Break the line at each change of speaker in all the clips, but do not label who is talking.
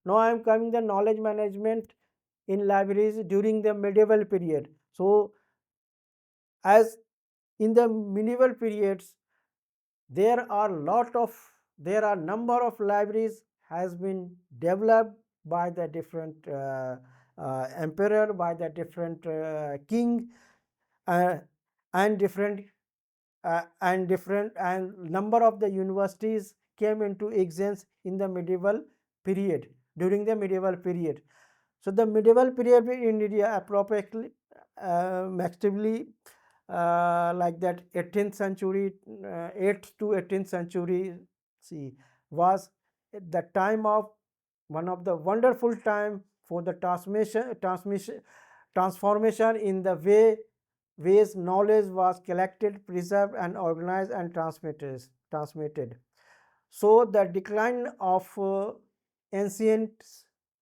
Now I am coming the knowledge management in libraries during the medieval period. So as in the medieval periods, there are number of libraries has been developed by the different emperor, by the different king, uh, and different and number of the universities came into existence in the medieval period, during the medieval period. So the medieval period in India appropriately massively like that 18th century, 8th to 18th century, see, was the time of one of the wonderful time for the transformation in the ways knowledge was collected, preserved, and organized and transmitted. So the decline of ancient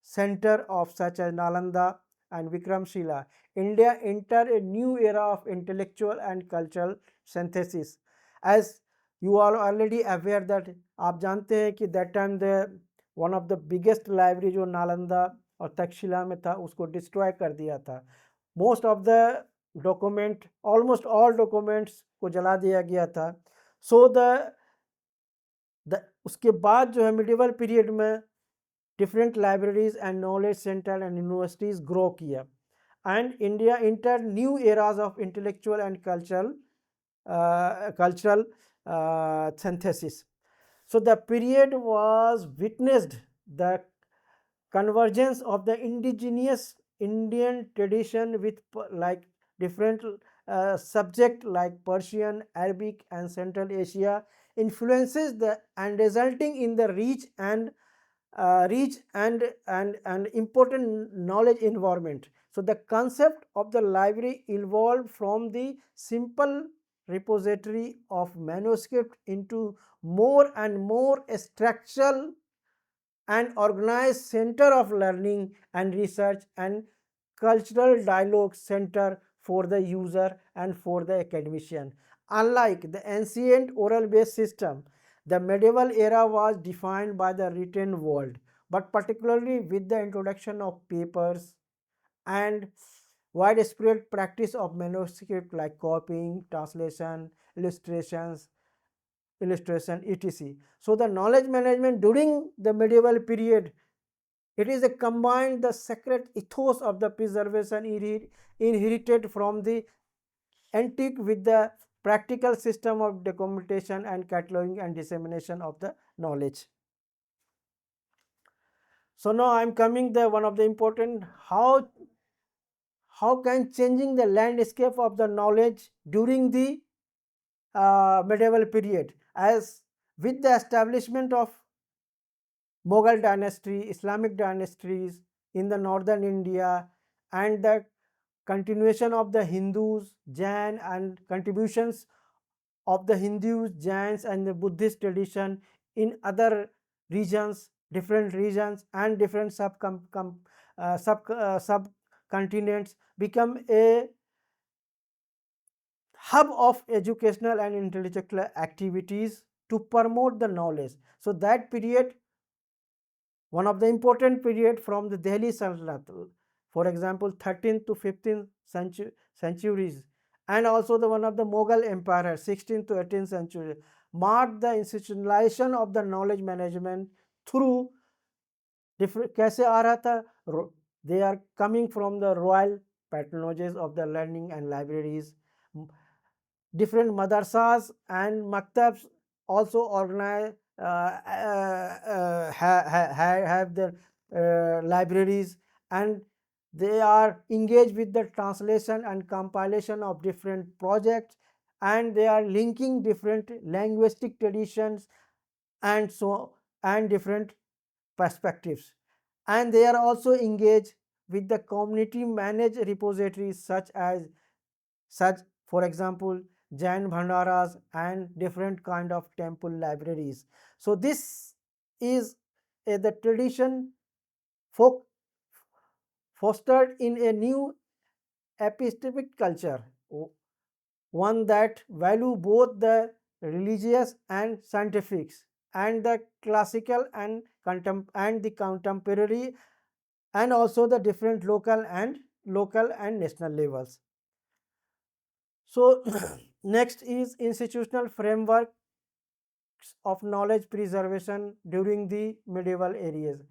center of such as Nalanda and Vikramshila, India entered a new era of intellectual and cultural synthesis. As you are already aware that आप जानते हैं कि that time the one of the biggest library जो नालंदा और तक्षशिला में था उसको destroy कर दिया था. Most of the document, almost all documents को जला दिया गया था. सो उसके बाद जो है मिडिवल पीरियड में different libraries and knowledge centre and universities grow किया and India inter new eras of intellectual and cultural synthesis. So the period was witnessed the convergence of the indigenous Indian tradition with like different subject like Persian, Arabic, and Central Asia influences the and resulting in the rich and important knowledge environment. So the concept of the library evolved from the simple repository of manuscript into more and more structural and organized center of learning and research and cultural dialogue center for the user and for the academician. Unlike the ancient oral based system, the medieval era was defined by the written world, but particularly with the introduction of papers and widespread practice of manuscript like copying, translation, illustration, etc. So the knowledge management during the medieval period, it is a combined the sacred ethos of the preservation inherited from the antique with the practical system of documentation and cataloging and dissemination of the knowledge. So now I am coming the one of the important how can changing the landscape of the knowledge during the medieval period, as with the establishment of Mughal dynasty, Islamic dynasties in the northern India, and the continuation of the Hindus, Jain, and contributions of the Hindus, Jains, and the Buddhist tradition in other regions, different regions, and different subcontinents become a hub of educational and intellectual activities to promote the knowledge. So that period, one of the important period from the Delhi Sultanate, for example 13th to 15th centuries, and also the one of the Mughal Empire 16th to 18th century, marked the institutionalization of the knowledge management through different. कैसे आ रहा था? They are coming from the royal patronages of the learning and libraries. Different madrasas and maktabs also organize have their libraries, and they are engaged with the translation and compilation of different projects, and they are linking different linguistic traditions and so and different perspectives, and they are also engaged with the community managed repositories such for example Jain Bhandaras and different kind of temple libraries. So this is the tradition folk fostered in a new epistemic culture, one that value both the religious and scientific. and the classical and the contemporary, and also the different local and national levels. So next is institutional framework of knowledge preservation during the medieval areas.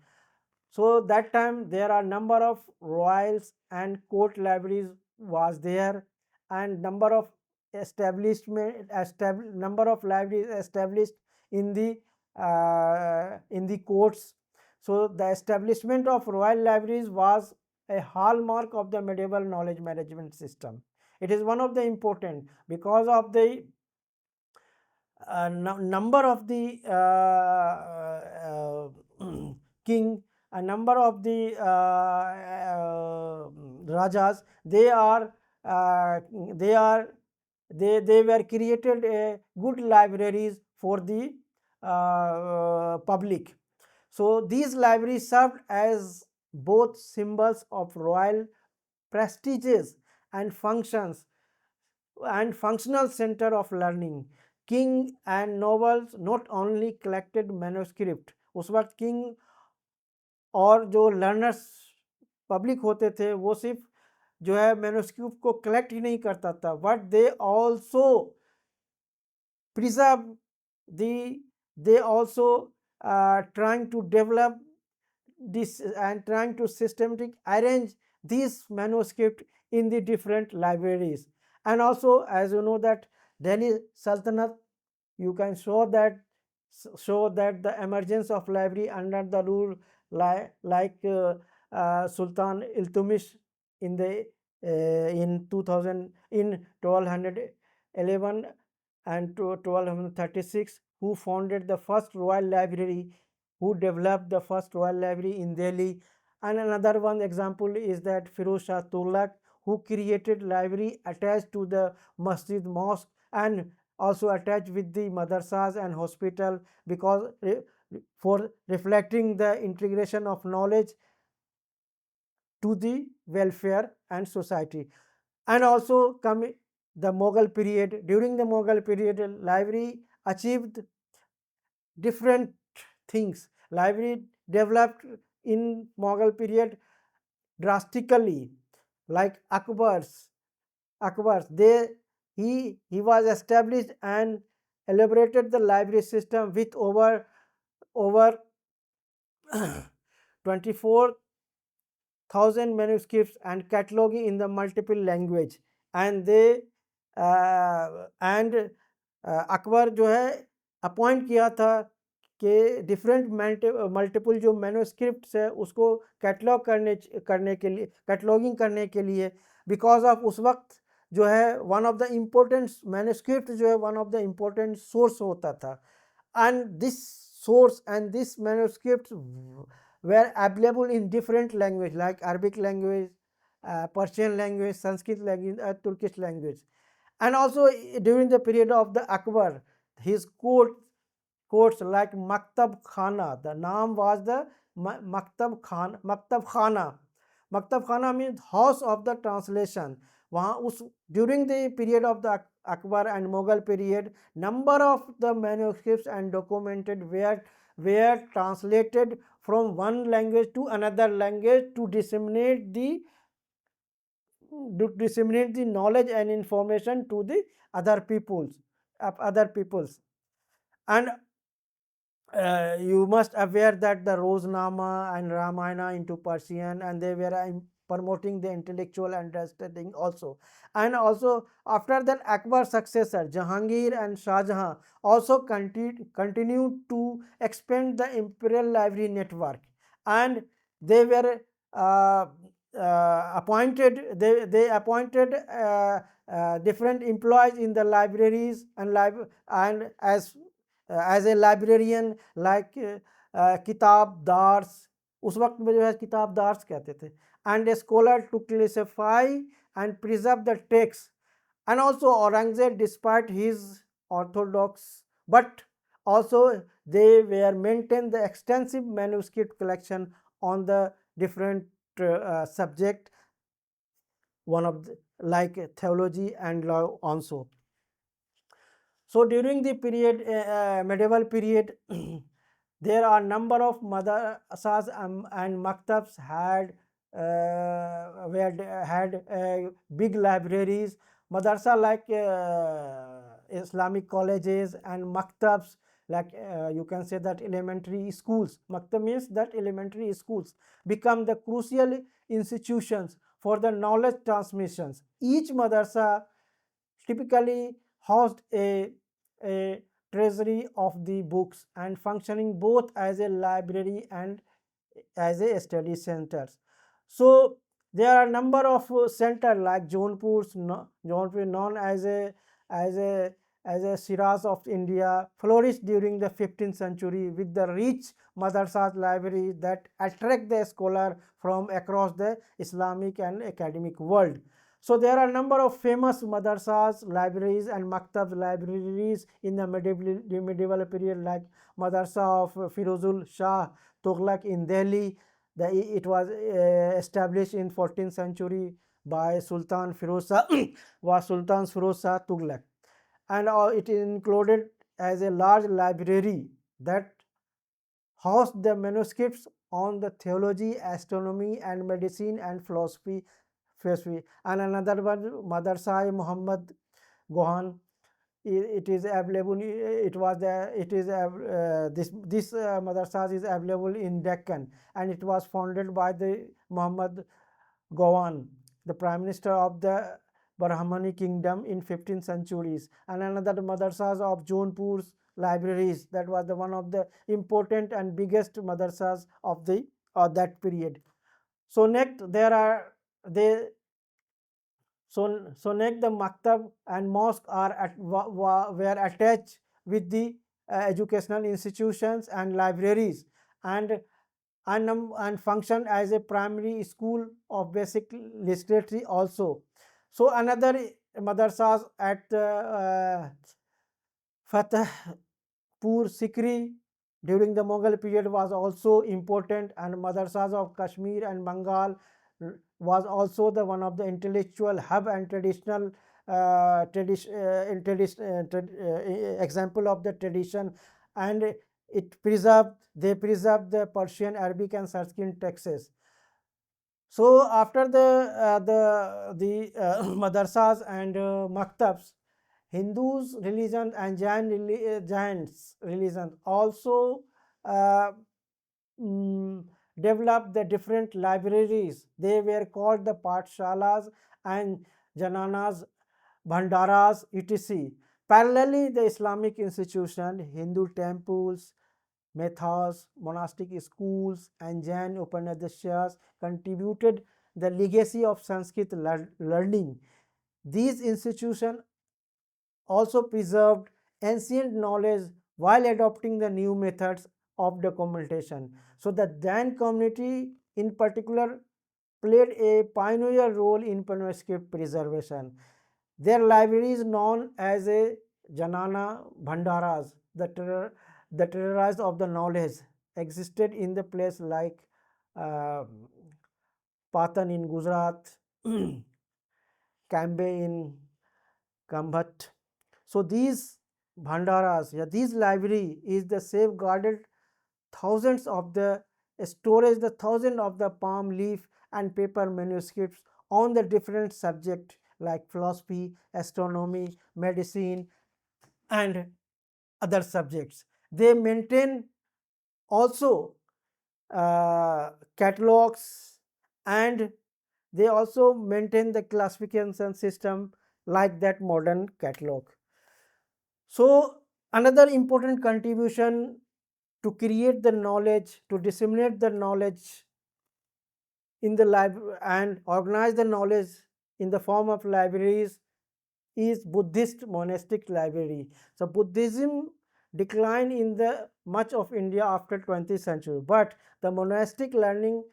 So that time there are number of royals and court libraries was there, and number of libraries established in the courts. So the establishment of royal libraries was a hallmark of the medieval knowledge management system. It is one of the important because of the number of the king, a number of the rajas, uh, they are they were created a good libraries for the public. So these libraries served as both symbols of royal prestiges and functional center of learning. King and nobles not only collected manuscript, उस वक्त king और जो learners public होते थे वो सिर्फ जो है मैन्युस्क्रिप्ट को कलेक्ट ही नहीं करता था, but they also preserve the they also trying to develop this and trying to systematic arrange these manuscript in the different libraries. And also, as you know, that Delhi Sultanate, you can show that the emergence of library under the rule Sultan Iltutmish in the in 2000 in 1211 and 1236, who founded the first royal library, who developed the first royal library in Delhi. And another one example is that Firoz Shah Tughlaq, who created library attached to the masjid mosque and also attached with the madrasas and hospital, because for reflecting the integration of knowledge to the welfare and society. And also the Mughal period. During the Mughal period, library achieved different things. Library developed in Mughal period drastically, like Akbar's. He was established and elaborated the library system with over 24,000 manuscripts and cataloging in the multiple language. And they and Akbar जो है appoint किया था कि different multiple जो manuscripts है उसको catalogue करने के लिए कैटलॉगिंग करने के लिए, बिकॉज ऑफ उस वक्त जो है one of the important manuscript जो है one of the important source होता था. And this source and this manuscripts were available in different language like Arabic language, Persian language, Sanskrit language, Turkish language. And also during the period of the Akbar, his courts like Maktab Khana, the name was the Maktab Khana. Maktab Khana means house of the translation. वहाँ उस during the period of the Akbar and Mughal period, number of the manuscripts and documented were translated from one language to another language to disseminate the knowledge and information to the other peoples. And you must aware that the Roznama and Ramayana into Persian, and they were promoting the intellectual understanding also. And also after that, Akbar's successor Jahangir and Shah Jahan also continued to expand the imperial library network, and they were appointed they appointed different employees in the libraries and as a librarian like किताब दार्स, उस वक्त में जो है किताब दार्स कहते थे, and a scholar to classify and preserve the text. And also Aurangzeb, despite his orthodox, but also they were maintained the extensive manuscript collection on the different subject, one of the, like theology and law also. So during the period, medieval period, there are number of madrasas and maktabs had big libraries. Madrasa like Islamic colleges, and maktabs like you can say that elementary schools. Maktab means that elementary schools become the crucial institutions for the knowledge transmissions. Each madrasa typically housed a treasury of the books and functioning both as a library and as a study centers. So there are number of center like Jaunpur known as a as a Shiraz of India, flourished during the 15th century with the rich madrasas library that attract the scholar from across the Islamic and academic world. So there are a number of famous madrasas, libraries and maktab libraries in the medieval period, like Madrasa of Firozul Shah Tughlaq in Delhi. It was established in 14th century by Sultan Firoz Shah was Sultan Firoz Shah Tughlaq, and it included as a large library that housed the manuscripts on the theology, astronomy and medicine and philosophy. And another one, Madrasa Muhammad Gohan, it is available. It was the it is this madrasa is available in Deccan, and it was founded by the Muhammad Gowan, the prime minister of the Brahmani kingdom in 15th centuries. And another madrasas of Jaunpur's libraries, that was the one of the important and biggest madrasas of the that period. So next there are they so next the maktab and mosque are were attached with the educational institutions and libraries, and and function as a primary school of basic literacy also. So another madrasas at Fatehpur Sikri during the Mughal period was also important, and madrasas of Kashmir and Bengal was also the one of the intellectual hub and traditional example of the tradition, and they preserved the Persian, Arabic and Sanskrit texts. So after the madrasas and maktabs, Hindus religion and Jains religion also uh, mm, developed the different libraries. They were called the Pathshalas and Jananas, Bhandaras, etc. Parallelly, the Islamic institution, Hindu temples, Methas, monastic schools, and Jain Upanishads contributed the legacy of Sanskrit learning. These institutions also preserved ancient knowledge while adopting the new methods of documentation. So the Jain community in particular played a pioneer role in manuscript preservation. Their libraries, known as a Janana Bhandaras, the treasuries of the knowledge, existed in the place like uh, Patan in Gujarat, Kambe in Kambhat. So these bhandaras, yeah, these library is the safeguarded thousands of the storage, the thousand of the palm leaf and paper manuscripts on the different subject like philosophy, astronomy, medicine, and other subjects. They maintain also catalogs, and they also maintain the classification system like that modern catalog. So another important contribution to create the knowledge, to disseminate the knowledge in the library and organize the knowledge in the form of libraries is Buddhist monastic library. So Buddhism declined in the much of India after 20th century, but the monastic learning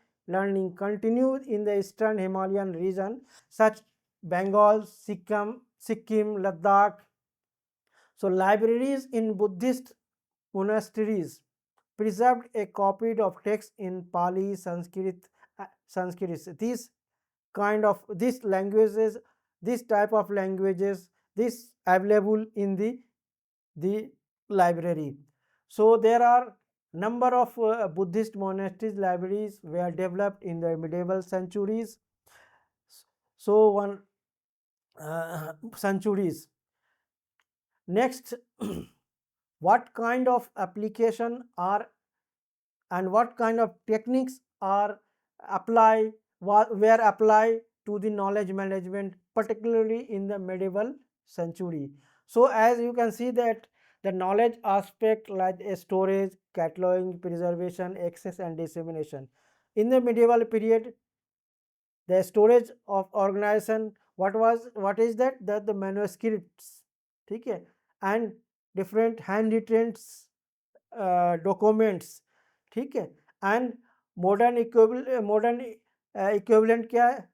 continued in the eastern Himalayan region, such Bengal, Sikkim, Ladakh. So libraries in Buddhist monasteries preserved a copy of text in Pali, Sanskrit. These languages, this type of languages, this available in the the library. So there are number of Buddhist monasteries libraries were developed in the medieval centuries. So one centuries. Next, what kind of application are and what kind of techniques are were applied to the knowledge management, particularly in the medieval century. So as you can see that the knowledge aspect like storage, cataloging, preservation, access and dissemination. In the medieval period, the storage of organization, what is that the manuscripts, okay, and different handwritten documents, ठीक है, and modern equivalent क्या है,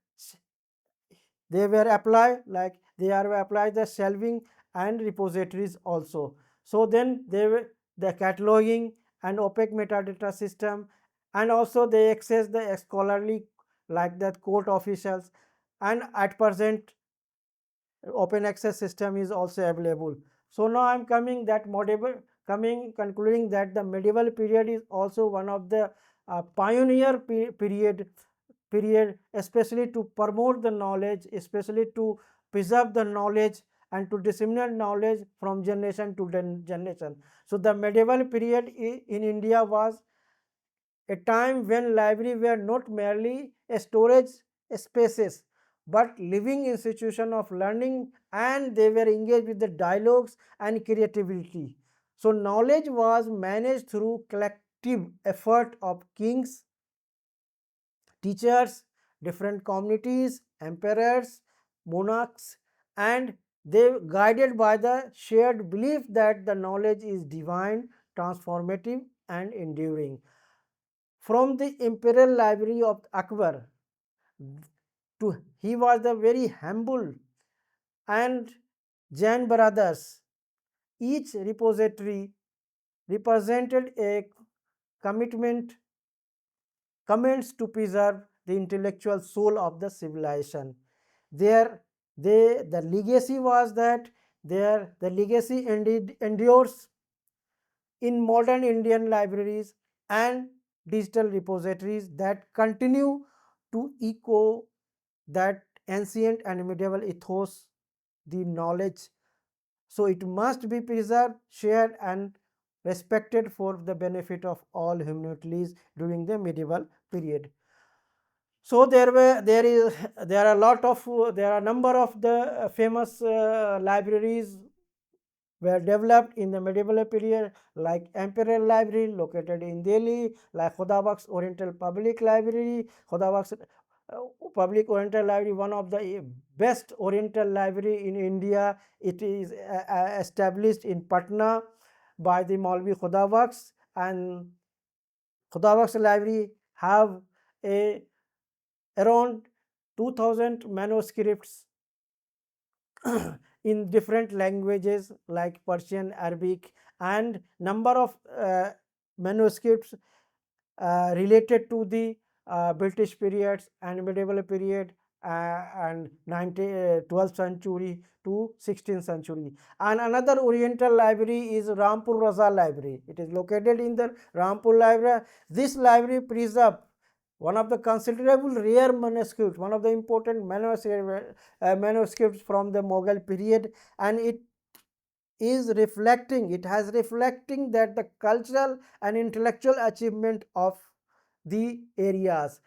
they were applied like they are applied the shelving and repositories also. So then they were the cataloging and opaque metadata system, and also they access the scholarly like that court officials, and at present open access system is also available. So now I am coming that medieval concluding that the medieval period is also one of the pioneer period, especially to promote the knowledge, especially to preserve the knowledge and to disseminate knowledge from generation to generation. So the medieval period in India was a time when libraries were not merely a storage spaces but living institution of learning, and they were engaged with the dialogues and creativity. So knowledge was managed through collective effort of kings, teachers, different communities, emperors, monarchs, and they guided by the shared belief that the knowledge is divine, transformative and enduring. From the imperial library of Akbar to he was the very humble and Jain brothers. Each repository represented a commitment comments to preserve the intellectual soul of the civilization. There, the legacy was that the legacy indeed endures in modern Indian libraries and digital repositories that continue to echo that ancient and medieval ethos, the knowledge. So it must be preserved, shared and respected for the benefit of all humanities during the medieval period. So there are a lot of there are a number of the famous libraries were developed in the medieval period, like Imperial Library located in Delhi, like Khudabakhsh Oriental Public Library. Khudabakhsh Public Oriental Library, one of the best Oriental library in India. It is established in Patna by the Maulvi Khudabakhsh, and Khudabakhsh Library have a around 2000 manuscripts in different languages like Persian, Arabic, and number of manuscripts related to the British periods and medieval period and 12th century to 16th century. And another Oriental library is Rampur Raza Library. It is located in the Rampur Library. This library preserves one of the considerable rare manuscripts, one of the important manuscripts from the Mughal period, and it has reflecting that the cultural and intellectual achievement of the areas.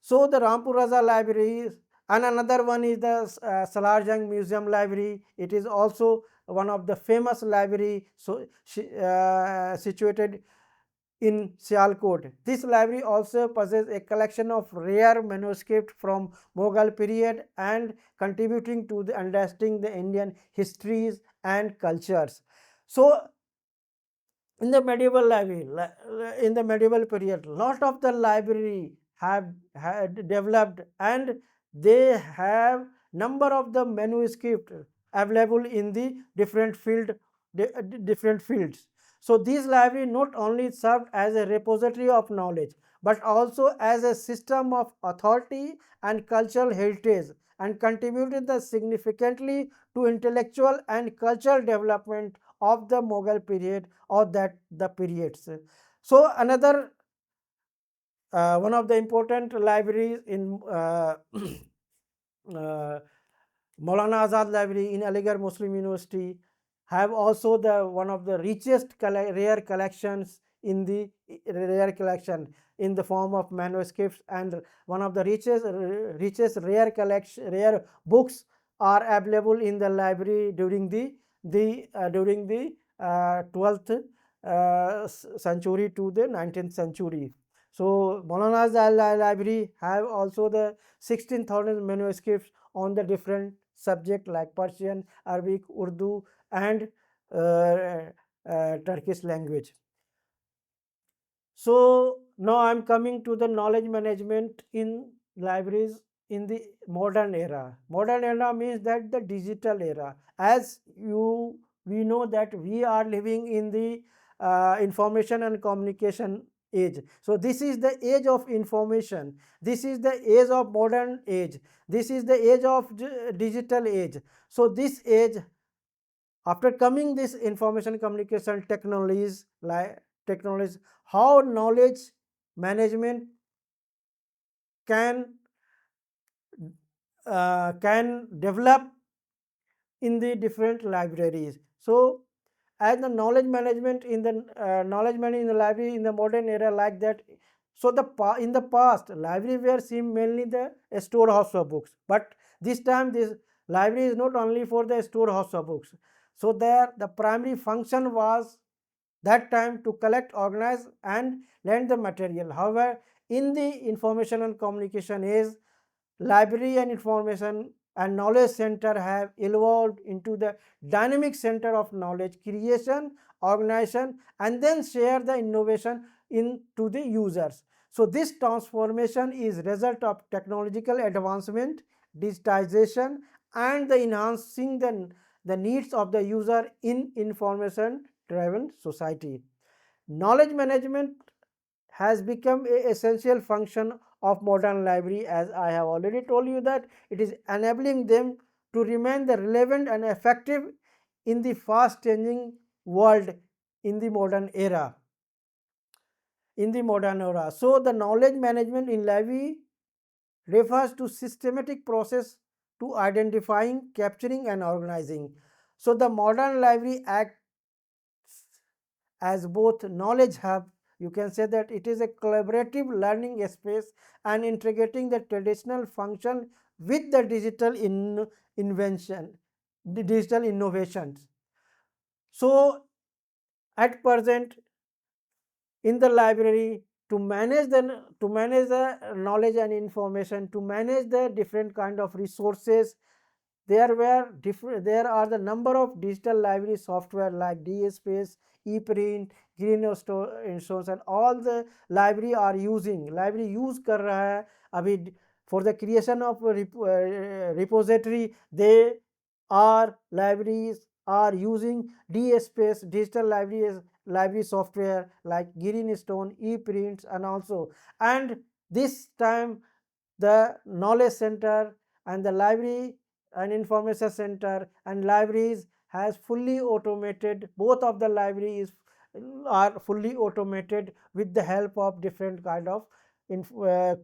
So the Rampur Raza Library, and another one is the Salarjung Museum Library. It is also one of the famous library, so situated in Sialkot. This library also possesses a collection of rare manuscripts from Mughal period and contributing to the understanding the Indian histories and cultures. So in the medieval library, in the medieval period, lot of the library have had developed, and they have number of the manuscript available in the different fields. So these library not only served as a repository of knowledge but also as a system of authority and cultural heritage, and contributed the significantly to intellectual and cultural development of the Mughal period or that the periods. So another one of the important libraries in uh, Maulana Azad Library in Aligarh Muslim University have also the one of the richest rare collections in the rare collection in the form of manuscripts, and one of the richest rare collection rare books are available in the library during the 12th century to the 19th century. So Maulana Azad Library have also the 16,000 manuscripts on the different subject like Persian, Arabic, Urdu, and Turkish language. So now I'm coming to the knowledge management in libraries in the modern era. Modern era means that the digital era. As we know that we are living in the information and communication age. So this is the age of information. This is the age of modern age. This is the age of digital age. So this age, after coming this information communication technologies like technologies, how knowledge management can can develop in the different libraries. So as the knowledge management in the knowledge management in the library in the modern era like that. So in the past library were seen mainly the storehouse of books, but this time this library is not only for the storehouse of books. So there the primary function was that time to collect, organize, and lend the material. However, in the information and communication age, library and information and knowledge center have evolved into the dynamic center of knowledge creation, organization, and then share the innovation into the users. So this transformation is result of technological advancement, digitization, and the enhancing the needs of the user in information driven society. Knowledge management has become a essential function of modern library, as I have already told you that it is enabling them to remain the relevant and effective in the fast changing world in the modern era. So the knowledge management in library refers to systematic process to identifying, capturing, and organizing. So the modern library acts as both knowledge hub. You can say that it is a collaborative learning space and integrating the traditional function with the invention, the digital innovations. So at present in the library, to manage the knowledge and information, to manage the different kind of resources, there are the number of digital library software like DSpace, ePrint, Green Instance, and all the library use कर रहा है अभी for the creation of repository. They are libraries are using DSpace digital library software like Greenstone, ePrints, and also, and this time the knowledge center and the library and information center and libraries has fully automated. Both of the libraries are fully automated with the help of different kind of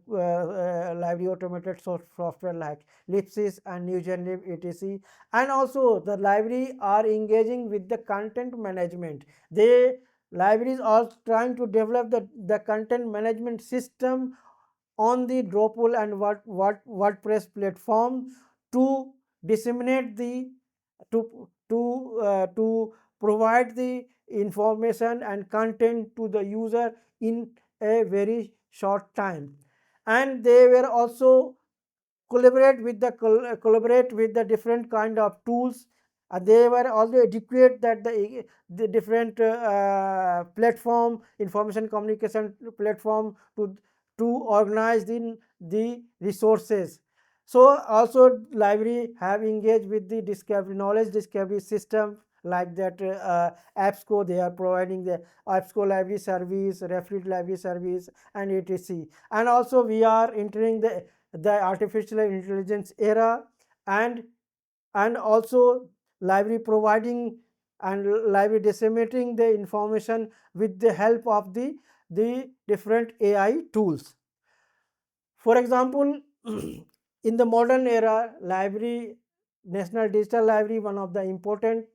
library automated software like Lipsys and NewGenLib etc. And also the library are engaging with the content management. They libraries are trying to develop the content management system on the Drupal and WordPress platform to disseminate the to provide the information and content to the user in a very short time. And they were also collaborate with the different kind of tools. They were also educate that the different platform information communication platform to organize the resources. So also library have engaged with the discovery knowledge discovery system like that AppsCo. They are providing the AppsCo library service, Refit library service, and etc. And also we are entering the artificial intelligence era, and also library providing and library disseminating the information with the help of the different AI tools. For example, in the modern era, library, National Digital Library, one of the important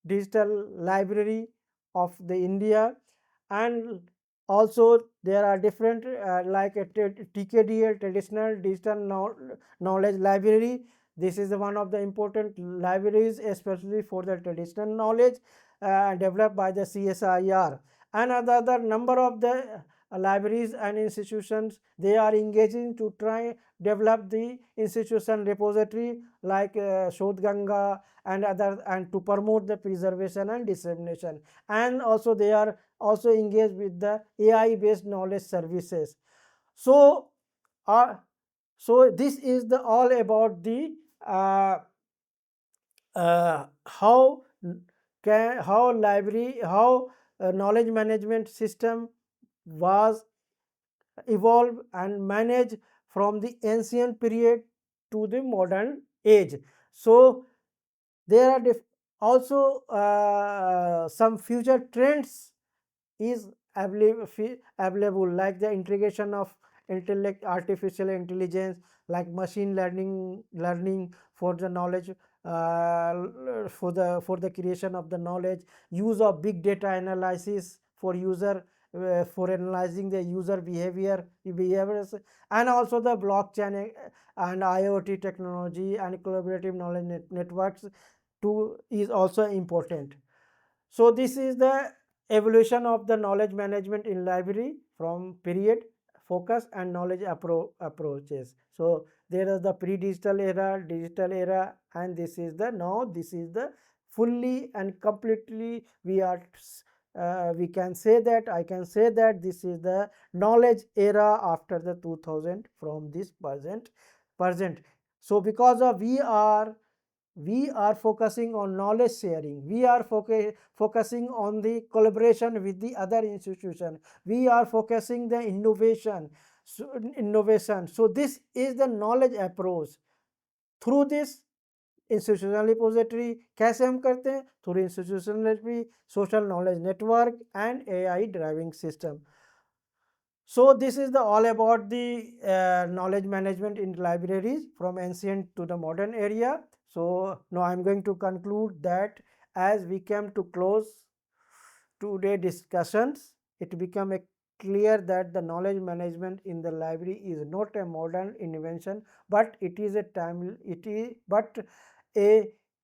digital library of the India, and also there are different like a TKDL, traditional digital knowledge library. This is one of the important libraries, especially for the traditional knowledge developed by the CSIR, and other number of the libraries and institutions, they are engaging to try develop the institution repository like Shodh Ganga and other, and to promote the preservation and dissemination, and also they are also engaged with the AI based knowledge services. So so this is the all about the uh, how how library, how knowledge management system was evolved and managed from the ancient period to the modern age. So there are also some future trends is available, like the integration of artificial intelligence, like machine learning for the knowledge, for the creation of the knowledge, use of big data analysis for user, for analyzing the user behaviors, and also the blockchain and IoT technology and collaborative knowledge networks too is also important. So this is the evolution of the knowledge management in library from period, focus and knowledge approaches. So there is the pre-digital era, digital era, and this is the now this is the fully and completely we can say that, I can say that this is the knowledge era after the 2000 from this present. So because of we are focusing on knowledge sharing, we are focusing on the collaboration with the other institution, we are focusing the innovation. So this is the knowledge approach through this institutional repository कैसे हम करते हैं, through institutional repository, social knowledge network and AI driving system. So this is the all about the knowledge management in libraries from ancient to the modern area. So now I am going to conclude that as we came to close today discussions, it became a clear that the knowledge management in the library is not a modern invention, but it is a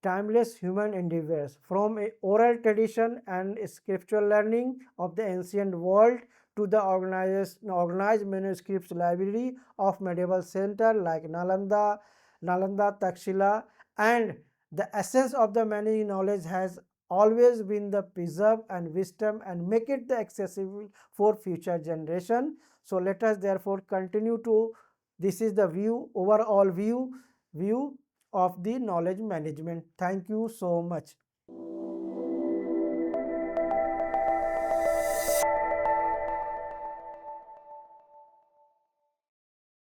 timeless human endeavors from a oral tradition and scriptural learning of the ancient world to the organized manuscripts library of medieval center like Nalanda, Takshila, and the essence of the many knowledge has always been the preserve and wisdom and make it the accessible for future generation. So let us therefore continue to, this is the overall view of the knowledge management. Thank you so much.